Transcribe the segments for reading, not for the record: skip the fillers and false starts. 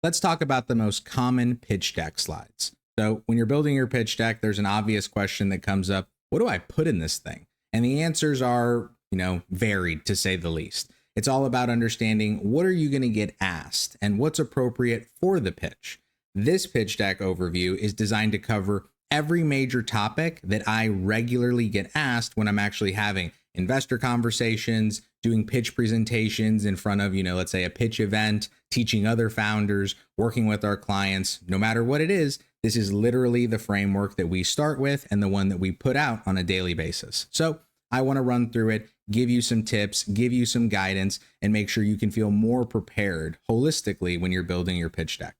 let's talk about the most common pitch deck slides. So when you're building your pitch deck, there's an obvious question that comes up. What do I put in this thing? And the answers are, varied to say the least. It's all about understanding what are you going to get asked and what's appropriate for the pitch. This pitch deck overview is designed to cover every major topic that I regularly get asked when I'm actually having investor conversations, doing pitch presentations in front of, let's say a pitch event, teaching other founders, working with our clients. No matter what it is, this is literally the framework that we start with and the one that we put out on a daily basis. So I want to run through it, give you some tips, give you some guidance, and make sure you can feel more prepared holistically when you're building your pitch deck.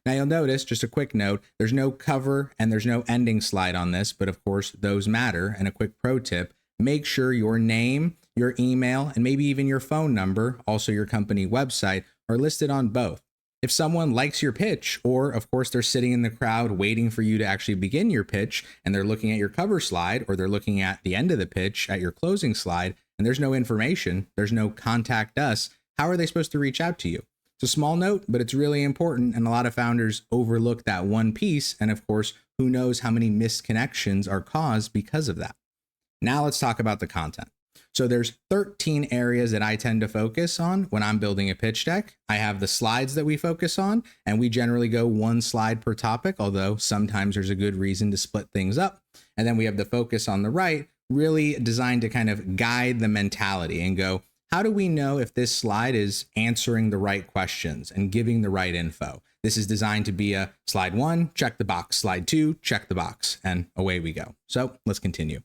Now you'll notice, just a quick note, there's no cover and there's no ending slide on this, but of course those matter. And a quick pro tip, make sure your name, your email, and maybe even your phone number, also your company website, are listed on both. If someone likes your pitch, or of course they're sitting in the crowd waiting for you to actually begin your pitch, and they're looking at your cover slide, or they're looking at the end of the pitch at your closing slide, and there's no information, there's no contact us, how are they supposed to reach out to you? It's a small note, but it's really important, and a lot of founders overlook that one piece, and of course, who knows how many missed connections are caused because of that. Now let's talk about the content. So there's 13 areas that I tend to focus on when I'm building a pitch deck. I have the slides that we focus on, and we generally go one slide per topic, although sometimes there's a good reason to split things up. And then we have the focus on the right, really designed to kind of guide the mentality and go, how do we know if this slide is answering the right questions and giving the right info? This is designed to be a slide 1, check the box, slide 2, check the box, and away we go. So let's continue.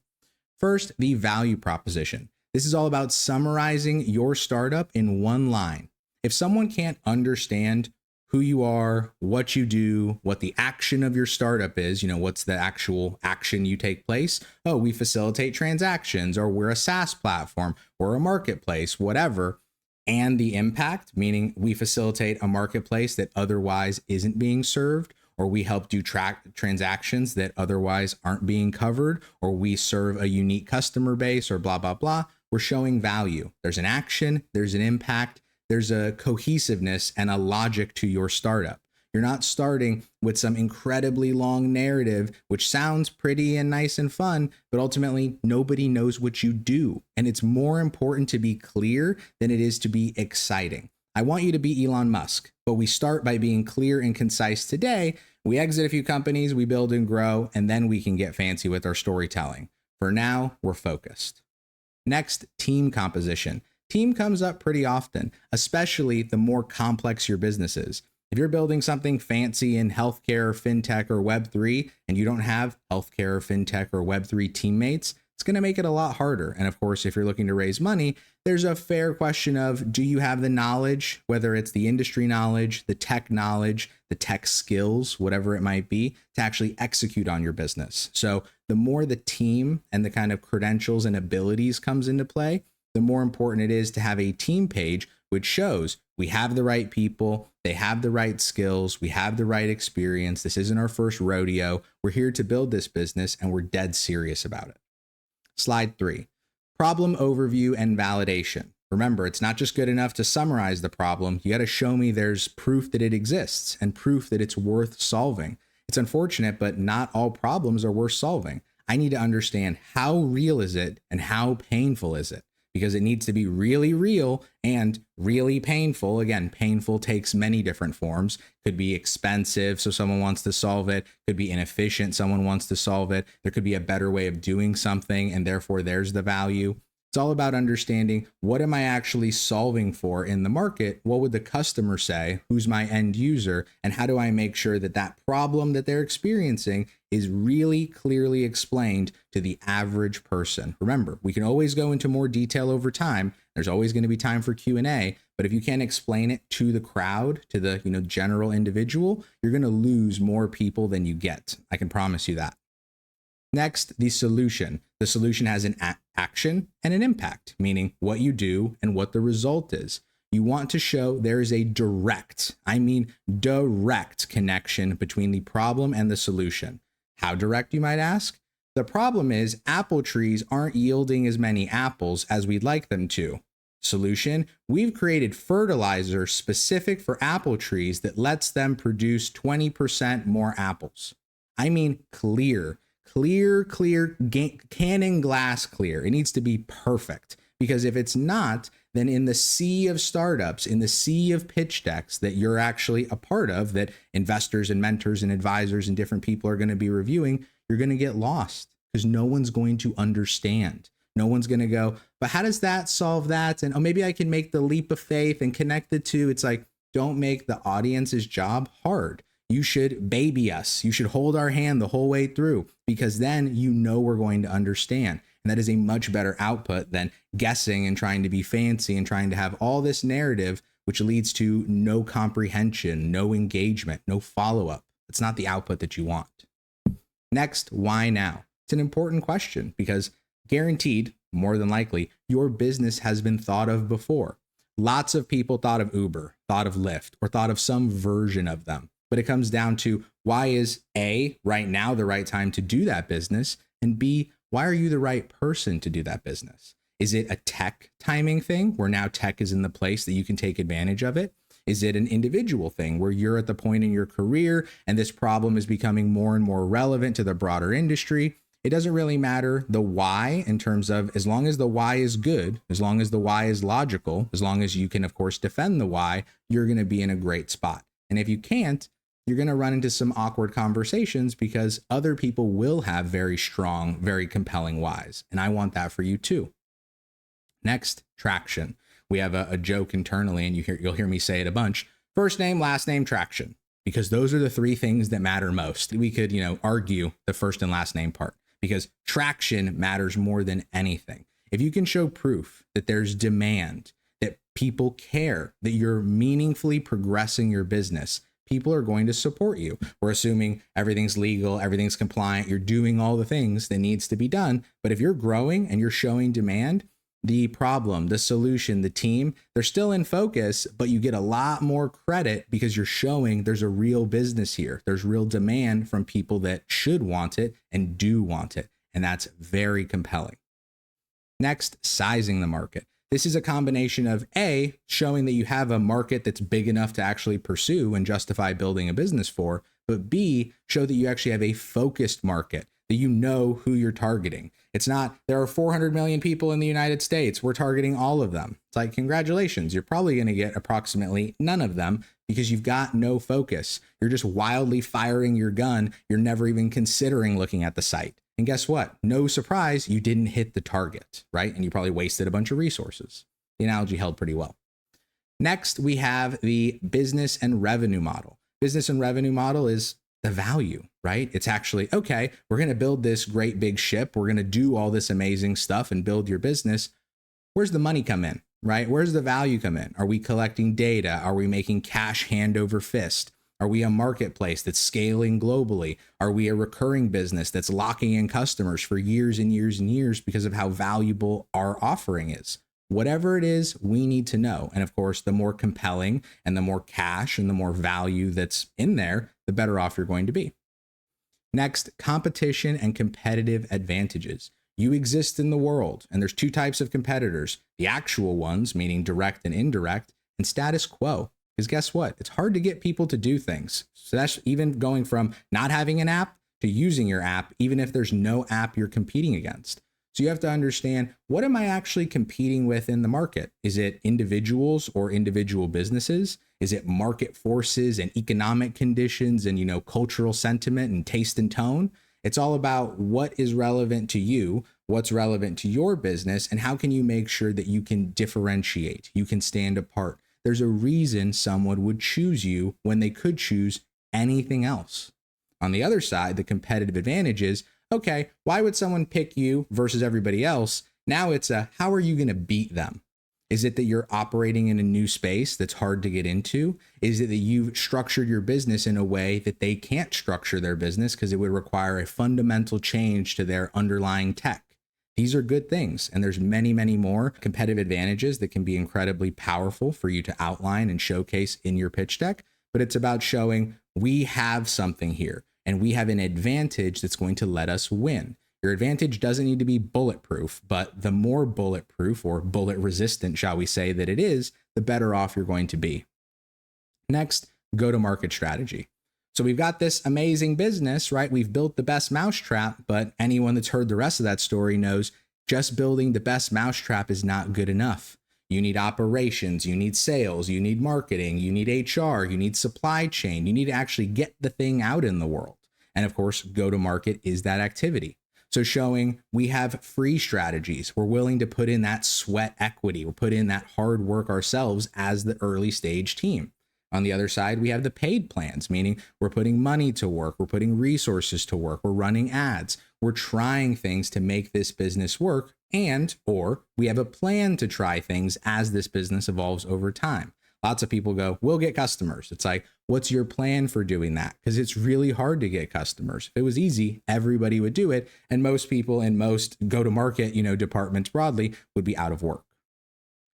First, the value proposition. This is all about summarizing your startup in one line. If someone can't understand who you are, what you do, what the action of your startup is, what's the actual action you take place? Oh, we facilitate transactions, or we're a SaaS platform, or a marketplace, whatever. And the impact, meaning we facilitate a marketplace that otherwise isn't being served, or we help do transactions that otherwise aren't being covered, or we serve a unique customer base, or blah, blah, blah. We're showing value. There's an action, there's an impact, there's a cohesiveness and a logic to your startup. You're not starting with some incredibly long narrative, which sounds pretty and nice and fun, but ultimately nobody knows what you do. And it's more important to be clear than it is to be exciting. I want you to be Elon Musk, but we start by being clear and concise today. We exit a few companies, we build and grow, and then we can get fancy with our storytelling. For now, we're focused. Next, team composition. Team comes up pretty often, especially the more complex your business is. If you're building something fancy in healthcare, fintech, or Web3, and you don't have healthcare, fintech, or Web3 teammates, it's going to make it a lot harder. And of course, if you're looking to raise money, there's a fair question of, do you have the knowledge, whether it's the industry knowledge, the tech skills, whatever it might be, to actually execute on your business? So the more the team and the kind of credentials and abilities comes into play, the more important it is to have a team page which shows we have the right people, they have the right skills, we have the right experience. This isn't our first rodeo. We're here to build this business, and we're dead serious about it. Slide 3, problem overview and validation. Remember, it's not just good enough to summarize the problem. You got to show me there's proof that it exists and proof that it's worth solving. It's unfortunate, but not all problems are worth solving. I need to understand, how real is it and how painful is it? Because it needs to be really real and really painful. Again, painful takes many different forms. Could be expensive, so someone wants to solve it. Could be inefficient, someone wants to solve it. There could be a better way of doing something, and therefore there's the value. It's all about understanding, what am I actually solving for in the market? What would the customer say? Who's my end user? And how do I make sure that that problem that they're experiencing is really clearly explained to the average person? Remember, we can always go into more detail over time. There's always going to be time for Q&A, but if you can't explain it to the crowd, to the general individual, you're going to lose more people than you get. I can promise you that. Next, the solution. The solution has an action and an impact, meaning what you do and what the result is. You want to show there is a direct connection between the problem and the solution. How direct, you might ask? The problem is apple trees aren't yielding as many apples as we'd like them to. Solution: we've created fertilizer specific for apple trees that lets them produce 20% more apples. I mean, clear, cannon glass clear. It needs to be perfect, because if it's not, then in the sea of startups, in the sea of pitch decks that you're actually a part of, that investors and mentors and advisors and different people are going to be reviewing, you're going to get lost because no one's going to understand. No one's going to go, but how does that solve that? And oh, maybe I can make the leap of faith and connect the two. It's like, don't make the audience's job hard. You should baby us. You should hold our hand the whole way through, because then you know we're going to understand. And that is a much better output than guessing and trying to be fancy and trying to have all this narrative, which leads to no comprehension, no engagement, no follow-up. It's not the output that you want. Next, why now? It's an important question, because guaranteed, more than likely, your business has been thought of before. Lots of people thought of Uber, thought of Lyft, or thought of some version of them. But it comes down to, why is A, right now the right time to do that business? And B, why are you the right person to do that business? Is it a tech timing thing where now tech is in the place that you can take advantage of it? Is it an individual thing where you're at the point in your career and this problem is becoming more and more relevant to the broader industry? It doesn't really matter the why, in terms of, as long as the why is good, as long as the why is logical, as long as you can, of course, defend the why, you're going to be in a great spot. And if you can't, you're going to run into some awkward conversations, because other people will have very strong, very compelling whys. And I want that for you too. Next, traction. We have a joke internally, and you'll hear me say it a bunch. First name, last name, traction. Because those are the three things that matter most. We could, argue the first and last name part, because traction matters more than anything. If you can show proof that there's demand, that people care, that you're meaningfully progressing your business, people are going to support you. We're assuming everything's legal, everything's compliant, you're doing all the things that needs to be done. But if you're growing and you're showing demand, the problem, the solution, the team, they're still in focus, but you get a lot more credit because you're showing there's a real business here. There's real demand from people that should want it and do want it. And that's very compelling. Next, sizing the market. This is a combination of A, showing that you have a market that's big enough to actually pursue and justify building a business for, but B, show that you actually have a focused market, that you know who you're targeting. It's not, there are 400 million people in the United States, we're targeting all of them. It's like, congratulations, you're probably going to get approximately none of them, because you've got no focus. You're just wildly firing your gun. You're never even considering looking at the site. And guess what? No surprise, you didn't hit the target, right? And you probably wasted a bunch of resources. The analogy held pretty well. Next, we have the business and revenue model. Business and revenue model is the value, right? It's actually, okay, we're going to build this great big ship. We're going to do all this amazing stuff and build your business. Where's the money come in, right? Where's the value come in? Are we collecting data? Are we making cash hand over fist? Are we a marketplace that's scaling globally? Are we a recurring business that's locking in customers for years and years and years because of how valuable our offering is? Whatever it is, we need to know. And of course, the more compelling and the more cash and the more value that's in there, the better off you're going to be. Next, competition and competitive advantages. You exist in the world, and there's two types of competitors: the actual ones, meaning direct and indirect, and status quo. Because guess what? It's hard to get people to do things. So that's even going from not having an app to using your app, even if there's no app you're competing against. So you have to understand, what am I actually competing with in the market? Is it individuals or individual businesses? Is it market forces and economic conditions and, cultural sentiment and taste and tone? It's all about what is relevant to you, what's relevant to your business, and how can you make sure that you can differentiate, you can stand apart. There's a reason someone would choose you when they could choose anything else. On the other side, the competitive advantage is, okay, why would someone pick you versus everybody else? Now it's how are you going to beat them? Is it that you're operating in a new space that's hard to get into? Is it that you've structured your business in a way that they can't structure their business because it would require a fundamental change to their underlying tech? These are good things, and there's many, many more competitive advantages that can be incredibly powerful for you to outline and showcase in your pitch deck. But it's about showing we have something here, and we have an advantage that's going to let us win. Your advantage doesn't need to be bulletproof, but the more bulletproof or bullet resistant, shall we say, that it is, the better off you're going to be. Next, go-to-market strategy. So we've got this amazing business, right? We've built the best mousetrap, but anyone that's heard the rest of that story knows just building the best mousetrap is not good enough. You need operations, you need sales, you need marketing, you need HR, you need supply chain. You need to actually get the thing out in the world. And of course, go-to-market is that activity. So showing we have free strategies. We're willing to put in that sweat equity. We'll put in that hard work ourselves as the early stage team. On the other side, we have the paid plans, meaning we're putting money to work, we're putting resources to work, we're running ads, we're trying things to make this business work, or we have a plan to try things as this business evolves over time. Lots of people go, we'll get customers. It's like, what's your plan for doing that? Because it's really hard to get customers. If it was easy, everybody would do it. And most people in most go-to-market, departments broadly would be out of work.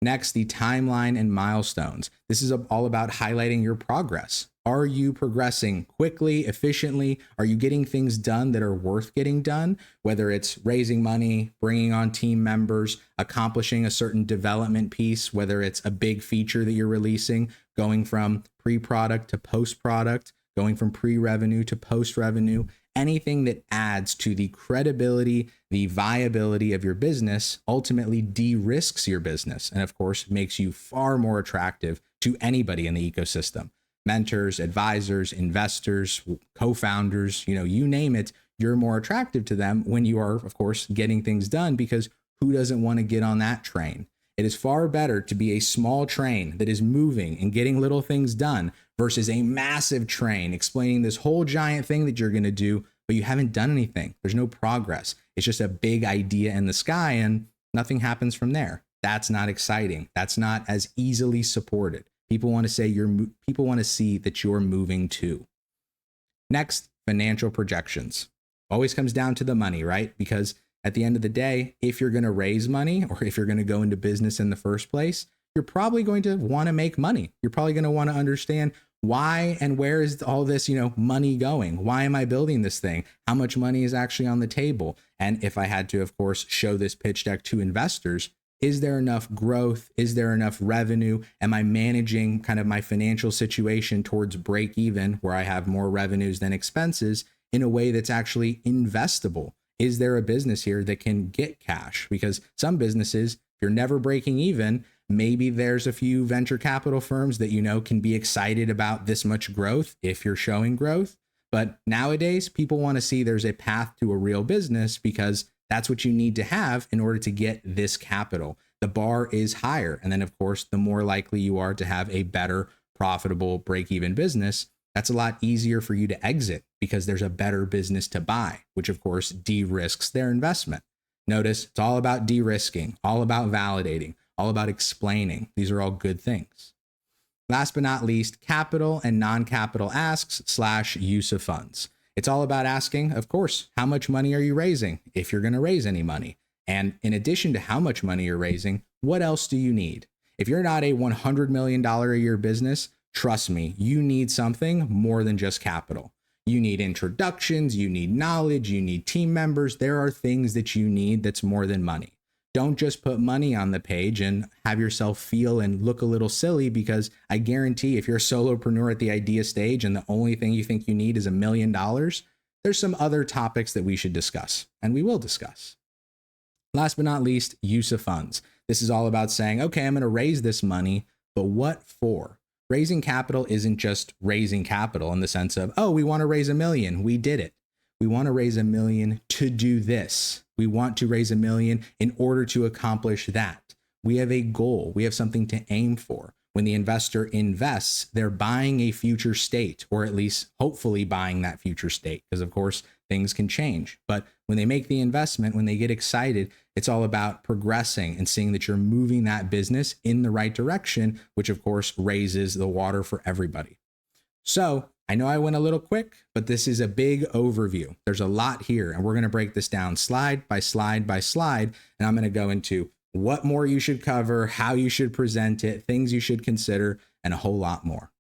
Next, the timeline and milestones. This is all about highlighting your progress. Are you progressing quickly, efficiently? Are you getting things done that are worth getting done? Whether it's raising money, bringing on team members, accomplishing a certain development piece, whether it's a big feature that you're releasing, going from pre-product to post-product, going from pre-revenue to post-revenue, anything that adds to the credibility, the viability of your business ultimately de-risks your business. And of course, makes you far more attractive to anybody in the ecosystem. Mentors, advisors, investors, co-founders, you name it, you're more attractive to them when you are, of course, getting things done, because who doesn't want to get on that train? It is far better to be a small train that is moving and getting little things done versus a massive train explaining this whole giant thing that you're going to do, but you haven't done anything. There's no progress. It's just a big idea in the sky and nothing happens from there. That's not exciting. That's not as easily supported. People want to say people want to see that you're moving too. Next, financial projections. Always comes down to the money, right? Because at the end of the day, if you're going to raise money or if you're going to go into business in the first place, you're probably going to want to make money. You're probably going to want to understand why and where is all this, money going? Why am I building this thing? How much money is actually on the table? And if I had to, of course, show this pitch deck to investors, is there enough growth? Is there enough revenue? Am I managing kind of my financial situation towards break even, where I have more revenues than expenses, in a way that's actually investable? Is there a business here that can get cash? Because some businesses, if you're never breaking even, maybe there's a few venture capital firms that can be excited about this much growth if you're showing growth. But nowadays, people want to see there's a path to a real business, because that's what you need to have in order to get this capital. The bar is higher. And then, of course, the more likely you are to have a better, profitable, break-even business, that's a lot easier for you to exit, because there's a better business to buy, which of course de-risks their investment. Notice it's all about de-risking, all about validating, all about explaining. These are all good things. Last but not least, capital and non-capital asks / use of funds. It's all about asking, of course, how much money are you raising, if you're going to raise any money? And in addition to how much money you're raising, what else do you need? If you're not a $100 million a year business, trust me, you need something more than just capital. You need introductions, you need knowledge, you need team members. There are things that you need that's more than money. Don't just put money on the page and have yourself feel and look a little silly, because I guarantee if you're a solopreneur at the idea stage and the only thing you think you need is $1 million, there's some other topics that we should discuss, and we will discuss. Last but not least, use of funds. This is all about saying, okay, I'm going to raise this money, but what for? Raising capital isn't just raising capital in the sense of, oh, we want to raise $1 million. We did it. We want to raise $1 million to do this. We want to raise $1 million in order to accomplish that. We have a goal. We have something to aim for. When the investor invests, they're buying a future state, or at least hopefully buying that future state, because of course things can change. But when they make the investment, when they get excited, it's all about progressing and seeing that you're moving that business in the right direction, which of course raises the water for everybody. So I know I went a little quick, but this is a big overview. There's a lot here, and we're going to break this down slide by slide by slide. And I'm going to go into what more you should cover, how you should present it, things you should consider, and a whole lot more.